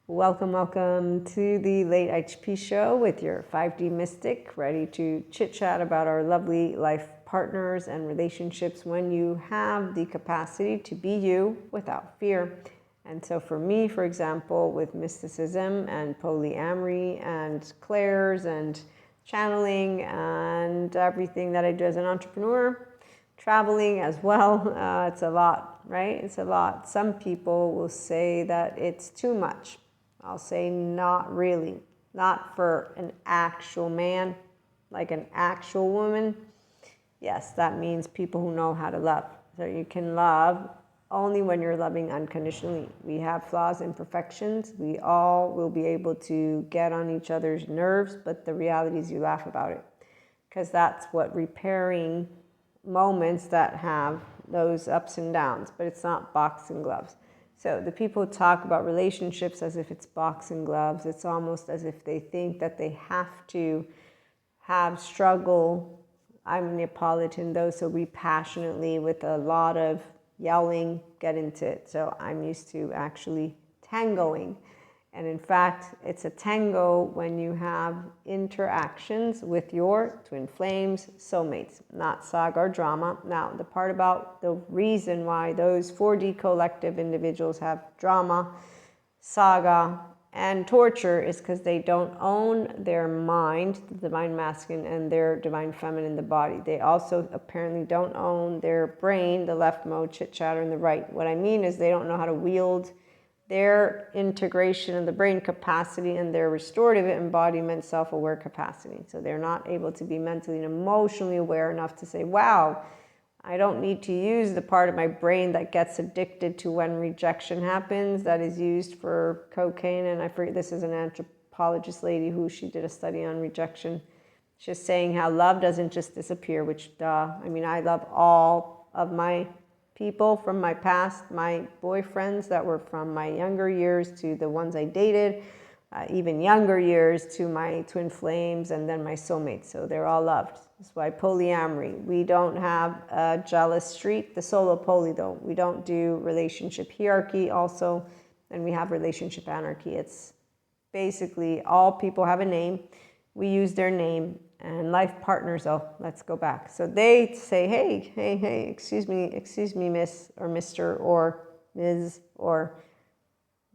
Welcome to the late IHP show with your 5D mystic, ready to chit chat about our lovely life partners and relationships when you have the capacity to be you without fear. And so for me, for example, with mysticism and polyamory and clairs and channeling and everything that I do as an entrepreneur, traveling as well, it's a lot, right? It's a lot. Some people will say that it's too much. I'll say not really. Not for an actual man, like an actual woman. Yes, that means people who know how to love. So you can love only when you're loving unconditionally. We have flaws, imperfections. We all will be able to get on each other's nerves, but the reality is you laugh about it. Because that's what repairing moments that have those ups and downs, but it's not boxing gloves. So the people talk about relationships as if it's boxing gloves. It's almost as if they think that they have to have struggle. I'm Neapolitan though, so we passionately with a lot of yelling get into it. So I'm used to actually tangoing. And in fact, it's a tango when you have interactions with your twin flames, soulmates, not saga or drama. Now, the part about the reason why those 4D collective individuals have drama, saga, and torture is because they don't own their mind, the divine masculine, and their divine feminine, the body. They also apparently don't own their brain, the left mode, chit-chatter, and the right. What I mean is they don't know how to wield their integration of the brain capacity and their restorative embodiment self-aware capacity. So they're not able to be mentally and emotionally aware enough to say, wow, I don't need to use the part of my brain that gets addicted to when rejection happens, that is used for cocaine. And I forget, this is an anthropologist lady who she did a study on rejection. She's saying how love doesn't just disappear, which duh. I mean, I love all of my people from my past, my boyfriends that were from my younger years to the ones I dated, even younger years to my twin flames and then my soulmates. So they're all loved. That's why polyamory. We don't have a jealous streak. The solo poly though, we don't do relationship hierarchy also, and we have relationship anarchy. It's basically all people have a name. We use their name. And life partners, oh, let's go back. So they say, hey, excuse me, miss or Mr. or Ms. or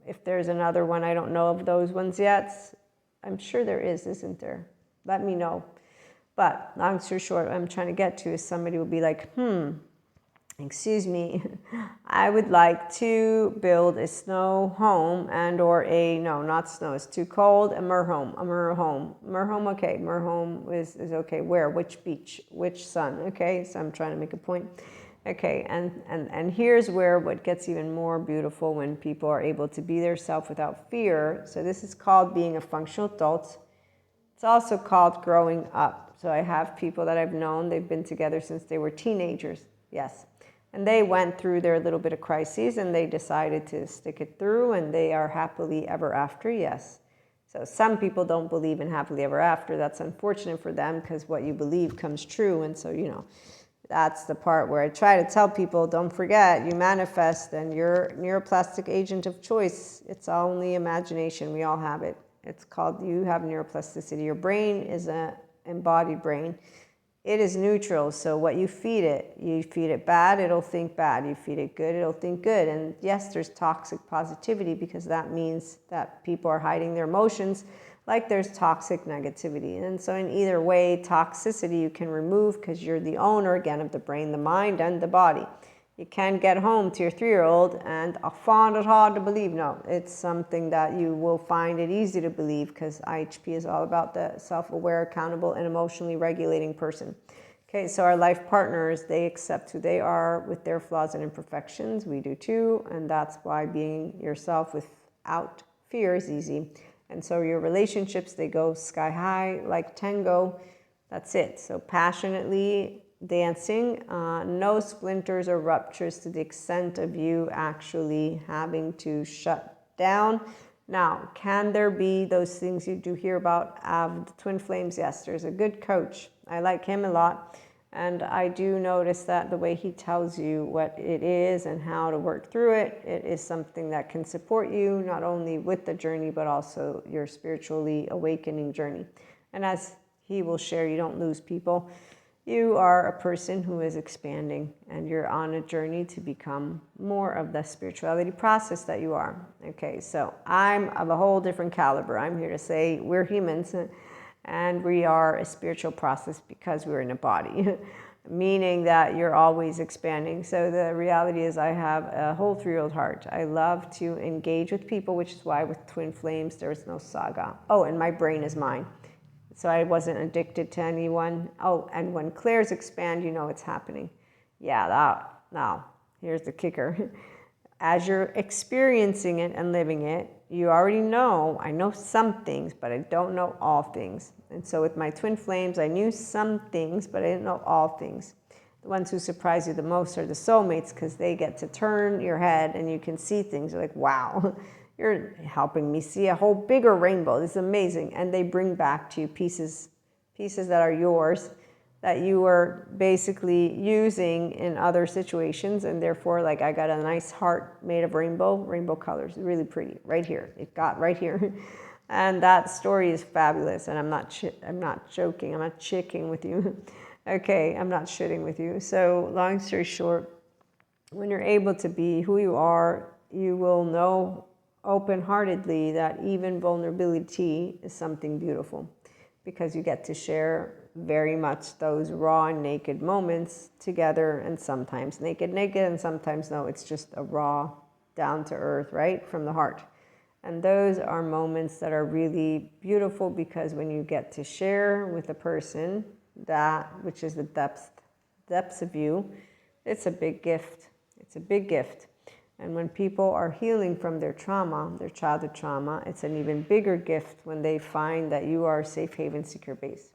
if there's another one, I don't know of those ones yet. I'm sure there is, isn't there? Let me know. But long story short, what I'm trying to get to is somebody will be like, excuse me, I would like to build a snow home and or a, no, not snow, it's too cold, a mer home, okay, mer home is okay, where, which beach, which sun, okay, so I'm trying to make a point. Okay, and here's where what gets even more beautiful when people are able to be their self without fear. So this is called being a functional adult. It's also called growing up. So I have people that I've known, they've been together since they were teenagers, yes. And they went through their little bit of crises and they decided to stick it through and they are happily ever after, yes. So some people don't believe in happily ever after. That's unfortunate for them because what you believe comes true. And so, you know, that's the part where I try to tell people, don't forget, you manifest and you're neuroplastic agent of choice. It's only imagination. We all have it. It's called, you have neuroplasticity. Your brain is an embodied brain. It is neutral, so what you feed it bad, it'll think bad. You feed it good, it'll think good. And yes, there's toxic positivity because that means that people are hiding their emotions, like there's toxic negativity. And so in either way, toxicity you can remove because you're the owner, again, of the brain, the mind, and the body. You can't get home to your 3-year-old and I find it hard to believe. No, it's something that you will find it easy to believe because IHP is all about the self-aware, accountable, and emotionally regulating person. Okay, so our life partners, they accept who they are with their flaws and imperfections. We do too, and that's why being yourself without fear is easy. And so your relationships, they go sky high like tango. That's it. So passionately dancing, no splinters or ruptures to the extent of you actually having to shut down. Now, can there be those things you do hear about the twin flames? Yes, there's a good coach. I like him a lot. And I do notice that the way he tells you what it is and how to work through it, it is something that can support you not only with the journey, but also your spiritually awakening journey. And as he will share, you don't lose people. You are a person who is expanding, and you're on a journey to become more of the spirituality process that you are. Okay, so I'm of a whole different caliber. I'm here to say we're humans. And we are a spiritual process because we're in a body, meaning that you're always expanding. So the reality is I have a whole 3-year-old heart. I love to engage with people, which is why with Twin Flames, there is no saga. Oh, and my brain is mine. So I wasn't addicted to anyone. Oh, and when clairs expand, you know it's happening. Yeah, now, here's the kicker. As you're experiencing it and living it, you already know, I know some things, but I don't know all things. And so with my twin flames, I knew some things, but I didn't know all things. The ones who surprise you the most are the soulmates, because they get to turn your head and you can see things. You're like, wow, you're helping me see a whole bigger rainbow. This is amazing. And they bring back to you pieces that are yours, that you were basically using in other situations. And therefore, like, I got a nice heart made of rainbow colors, really pretty, right here. It got right here. And that story is fabulous. And I'm not joking. I'm not chicking with you. Okay, I'm not shitting with you. So long story short, when you're able to be who you are, you will know open-heartedly that even vulnerability is something beautiful, because you get to share very much those raw and naked moments together, and sometimes naked, and sometimes no, it's just a raw, down to earth, right, from the heart. And those are moments that are really beautiful, because when you get to share with a person that, which is the depths of you, it's a big gift. It's a big gift. And when people are healing from their trauma, their childhood trauma, it's an even bigger gift when they find that you are a safe haven, secure base.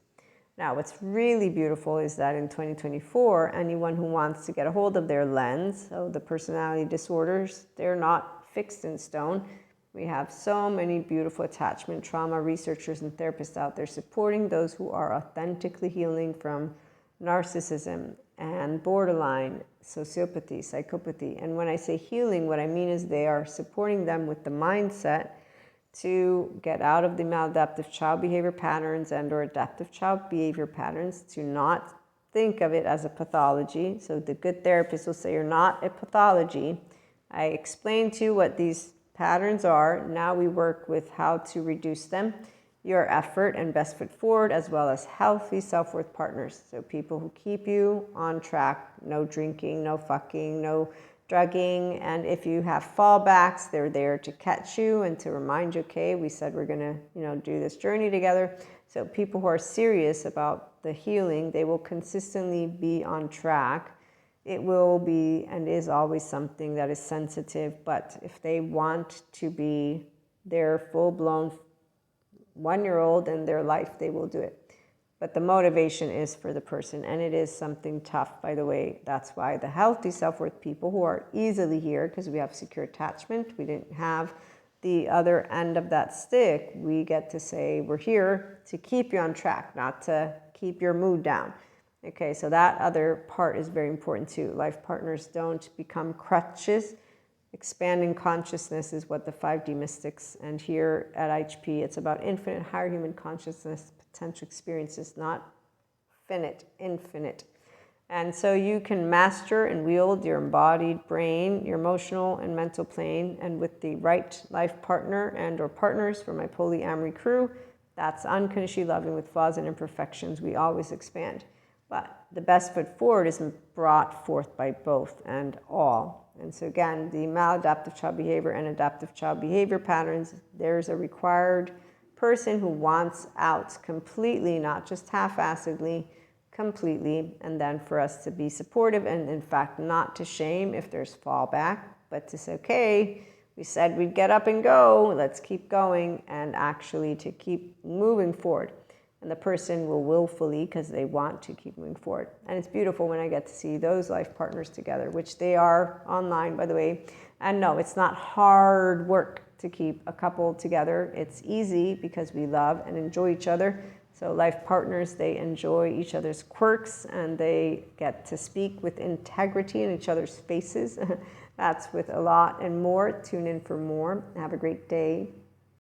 Now, what's really beautiful is that in 2024, anyone who wants to get a hold of their lens, so the personality disorders, they're not fixed in stone. We have so many beautiful attachment trauma researchers and therapists out there supporting those who are authentically healing from narcissism and borderline, sociopathy, psychopathy. And when I say healing, what I mean is they are supporting them with the mindset to get out of the maladaptive child behavior patterns and or adaptive child behavior patterns, to not think of it as a pathology. So the good therapist will say, you're not a pathology. I explained to you what these patterns are. Now we work with how to reduce them, your effort and best foot forward, as well as healthy self-worth partners. So people who keep you on track, no drinking, no fucking, no drugging. And if you have fallbacks, they're there to catch you and to remind you, okay, we said we're gonna, do this journey together. So people who are serious about the healing, they will consistently be on track. It will be and is always something that is sensitive, but if they want to be their full-blown 1-year-old in their life, they will do it. But the motivation is for the person, and it is something tough, by the way. That's why the healthy self-worth people who are easily here, because we have secure attachment, we didn't have the other end of that stick. We get to say, we're here to keep you on track, not to keep your mood down. Okay, so that other part is very important too. Life partners don't become crutches. Expanding consciousness is what the 5D mystics, and here at IHP, it's about infinite higher human consciousness, potential experiences, not finite, infinite. And so you can master and wield your embodied brain, your emotional and mental plane, and with the right life partner and or partners for my polyamory crew, that's unconditionally loving with flaws and imperfections, we always expand. But the best foot forward is brought forth by both and all. And so again, the maladaptive child behavior and adaptive child behavior patterns, there's a required person who wants out completely, not just half-assedly, completely. And then for us to be supportive and in fact not to shame if there's fallback, but to say, okay, we said we'd get up and go, let's keep going, and actually to keep moving forward. And the person will willfully, because they want to keep moving forward. And it's beautiful when I get to see those life partners together, which they are online, by the way. And no, it's not hard work to keep a couple together. It's easy because we love and enjoy each other. So life partners, they enjoy each other's quirks and they get to speak with integrity in each other's faces. That's with a lot and more. Tune in for more. Have a great day.